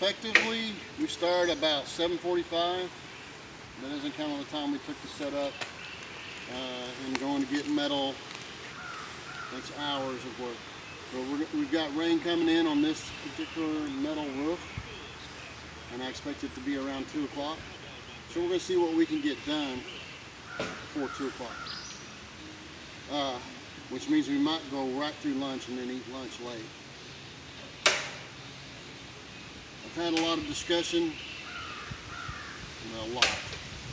effectively, we start about 7:45. That doesn't count all the time we took to set up and going to get metal. That's hours of work. But we've got rain coming in on this particular metal roof, and I expect it to be around 2 o'clock. So we're going to see what we can get done before 2 o'clock. Which means we might go right through lunch and then eat lunch late. I've had a lot of discussion, a lot.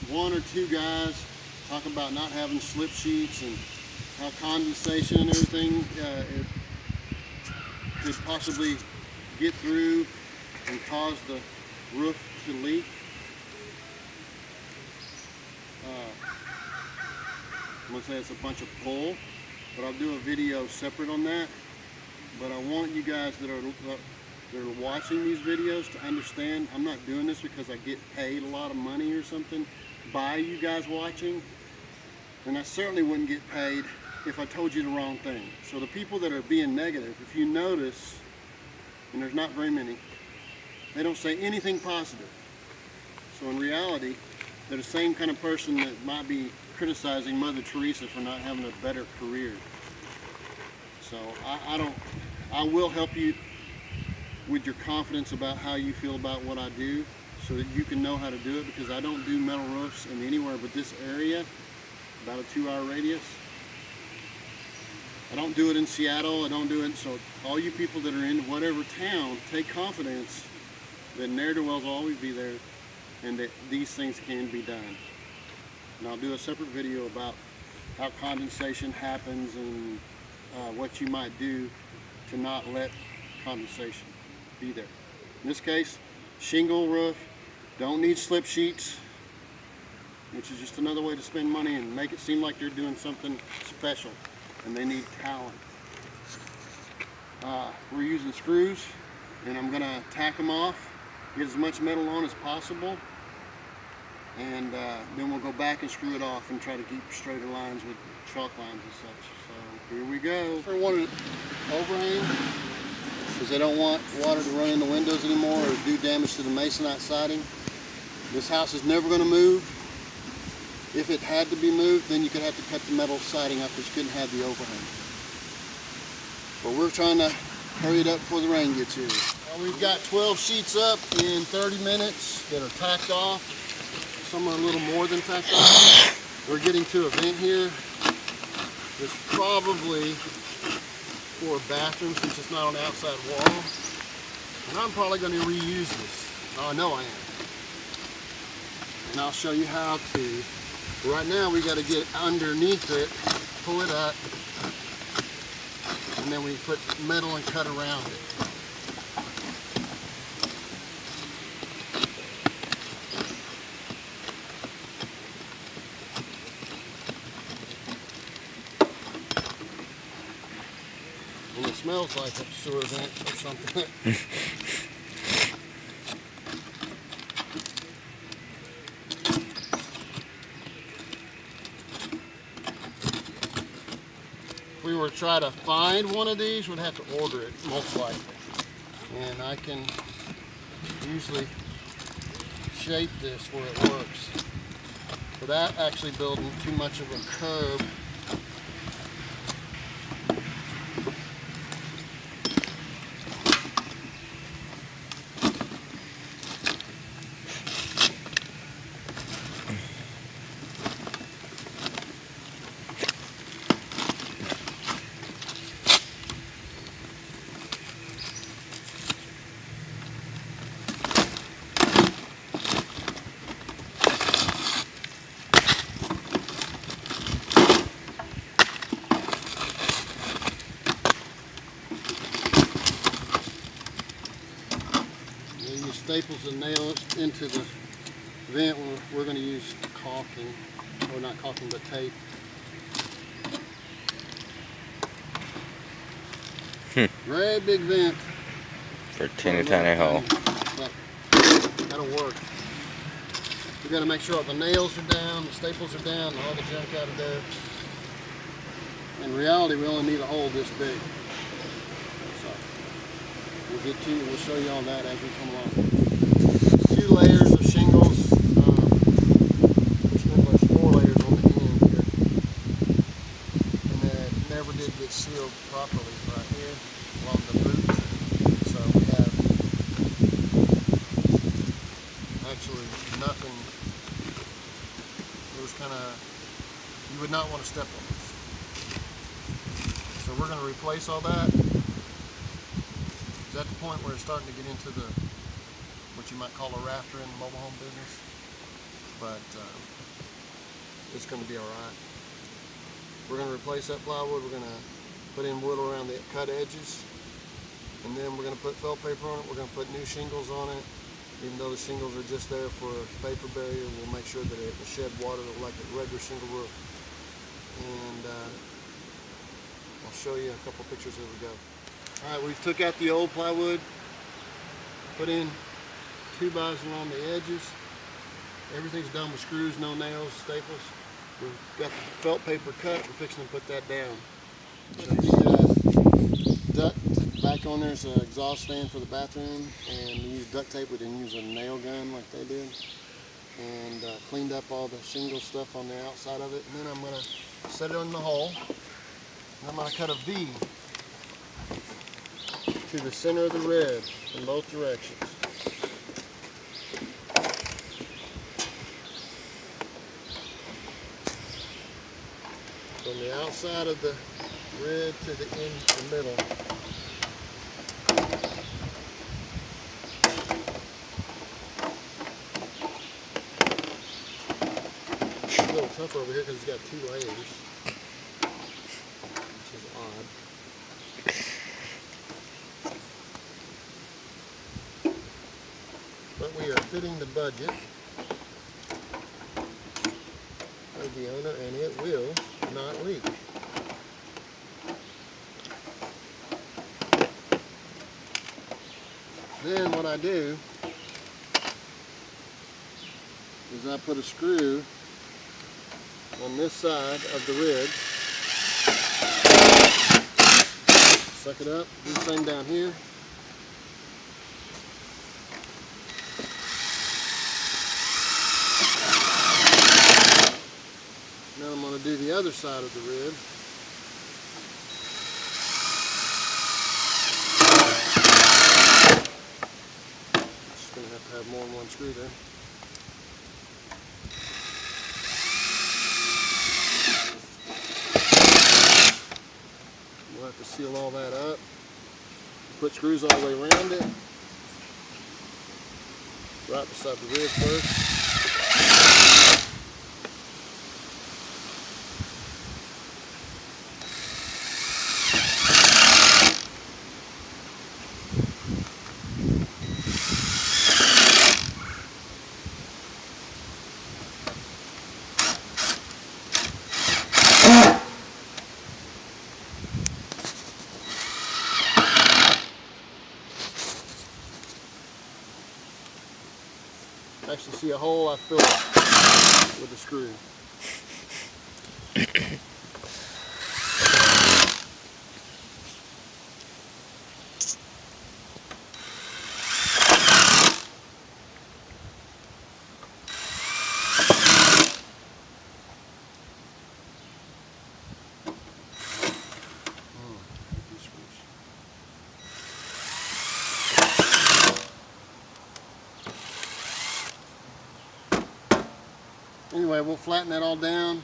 1 or 2 guys talk about not having slip sheets and how condensation and everything it could possibly get through and cause the roof to leak. I'm going to say it's a bunch of bull, but I'll do a video separate on that. But I want you guys that are watching these videos to understand I'm not doing this because I get paid a lot of money or something by you guys watching, and I certainly wouldn't get paid if I told you the wrong thing. So the people that are being negative, if you notice, and there's not very many, they don't say anything positive. So in reality, they're the same kind of person that might be criticizing Mother Teresa for not having a better career. So I will help you with your confidence about how you feel about what I do so that you can know how to do it, because I don't do metal roofs in anywhere but this area, about a 2-hour radius. I don't do it in Seattle, I don't do it, so all you people that are in whatever town, take confidence that ne'er-do-wells will always be there and that these things can be done. And I'll do a separate video about how condensation happens and what you might do to not let condensation be there. In this case, shingle roof, don't need slip sheets, which is just another way to spend money and make it seem like they're doing something special, and they need talent. We're using screws, and I'm going to tack them off, get as much metal on as possible, and then we'll go back and screw it off and try to keep straighter lines with chalk lines and such. So here we go. I wanted overhang because they don't want water to run in the windows anymore or do damage to the masonite siding. This house is never going to move. If it had to be moved, then you could have to cut the metal siding up because you couldn't have the overhang. But we're trying to hurry it up before the rain gets here. We've got 12 sheets up in 30 minutes that are tacked off. Some are a little more than tacked off. We're getting to a vent here. It's probably for a bathroom since it's not on the outside wall. And I'm probably going to reuse this. Oh, I know I am. And I'll show you how to. Right now we got to get underneath it, pull it up, and then we put metal and cut around it. And it smells like a sewer vent or something. If we were to try to find one of these, we'd have to order it, most likely. And I can usually shape this where it works. Without actually building too much of a curb. Staples and nails into the vent. We're going to use caulking, or not caulking, but tape. Great big vent for a teeny tiny hole. But that'll work. We got to make sure all the nails are down, the staples are down, all the junk out of there. In reality, we only need a hole this big. So We'll show you all that as we come along. 2 layers of shingles. There's 4 layers on the end here, and it never did get sealed properly right here along the boot. So we have actually nothing. It was kind of, you would not want to step on this. So we're going to replace all that. It's at the point where it's starting to get into the, what you might call a rafter in the mobile home business, but it's going to be all right. We're going to replace that plywood. We're going to put in wood around the cut edges, and then we're going to put felt paper on it. We're going to put new shingles on it. Even though the shingles are just there for a paper barrier, we'll make sure that it will shed water like a regular shingle roof. And I'll show you a couple pictures as we go. All right, we took out the old plywood, put in 2x along the edges. Everything's done with screws, no nails, staples. We've got the felt paper cut. We're fixing to put that down. So the duct back on there's an exhaust fan for the bathroom, and we use duct tape. We didn't use a nail gun like they did. And cleaned up all the shingle stuff on the outside of it. And then I'm going to set it in the hole. And I'm going to cut a V to the center of the rib in both directions. From the outside of the rib to the middle. It's a little tougher over here because it's got 2 layers, which is odd. But we are fitting the budget of the owner, and it will not leak. Then what I do is I put a screw on this side of the rib, suck it up, do the same down here. Now I'm going to do the other side of the rib. Just going to have more than one screw there. We'll have to seal all that up. Put screws all the way around it. Right beside the rib first. Actually see a hole, I fill it with a screw. Anyway, we'll flatten that all down,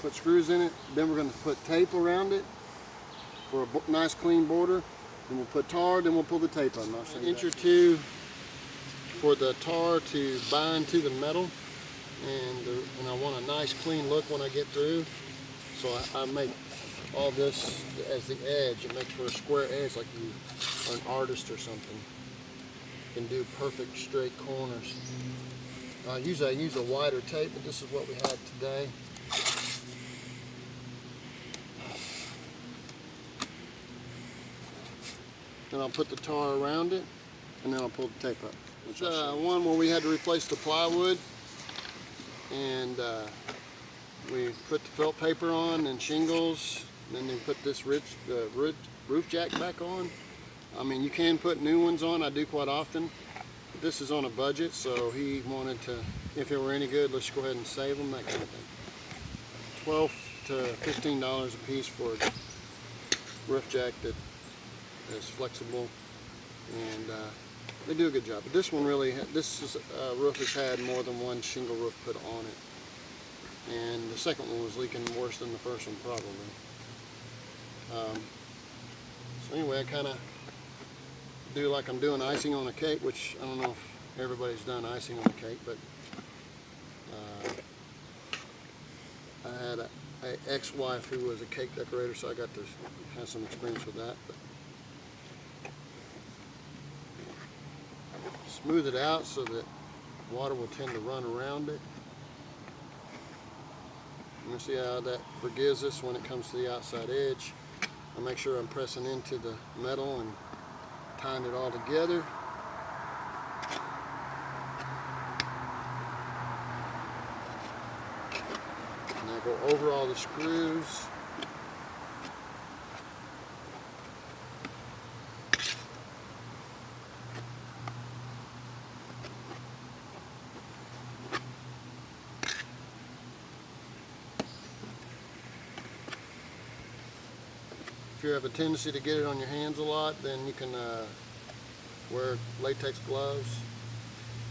put screws in it, then we're going to put tape around it for a nice clean border. Then we'll put tar, then we'll pull the tape on. I'll show you an inch or 2 for the tar to bind to the metal, and I want a nice clean look when I get through. So I make all this as the edge. It makes for a square edge, like you are an artist or something. You can do perfect straight corners. Usually I use a wider tape, but this is what we had today. Then I'll put the tar around it, and then I'll pull the tape up. It's one where we had to replace the plywood, and we put the felt paper on and shingles, and then we put this roof jack back on, I mean, you can put new ones on. I do quite often. But this is on a budget, so he wanted to, if it were any good, let's go ahead and save them, that kind of thing. $12 to $15 a piece for a roof jack that is flexible, and they do a good job. But this one really, this roof has had more than one shingle roof put on it, and the second one was leaking worse than the first one probably. So anyway, I kind of do like I'm doing icing on a cake, which I don't know if everybody's done icing on a cake, but I had an ex-wife who was a cake decorator, so I got to have some experience with that. But smooth it out so that water will tend to run around it. You see how that forgives us when it comes to the outside edge. I make sure I'm pressing into the metal and tying it all together. And I go over all the screws. If you have a tendency to get it on your hands a lot, then you can wear latex gloves.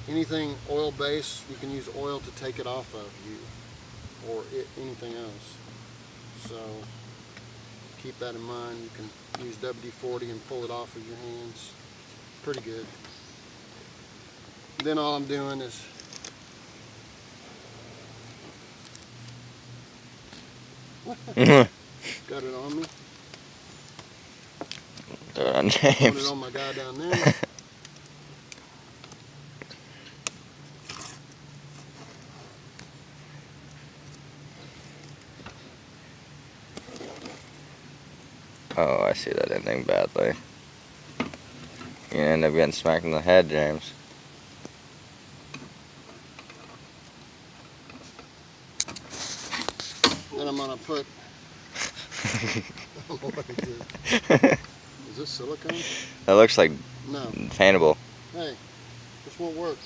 Anything oil-based, you can use oil to take it off of you, or anything else. So keep that in mind. You can use WD-40 and pull it off of your hands. Pretty good. Then all I'm doing is got it on me. Throw it on Put James. it on my guy down there. Oh, I see that ending badly. You end up getting smacked in the head, James. Then I'm gonna put. What is this? Is this silicone? That looks like No. paintable. Hey, this won't work.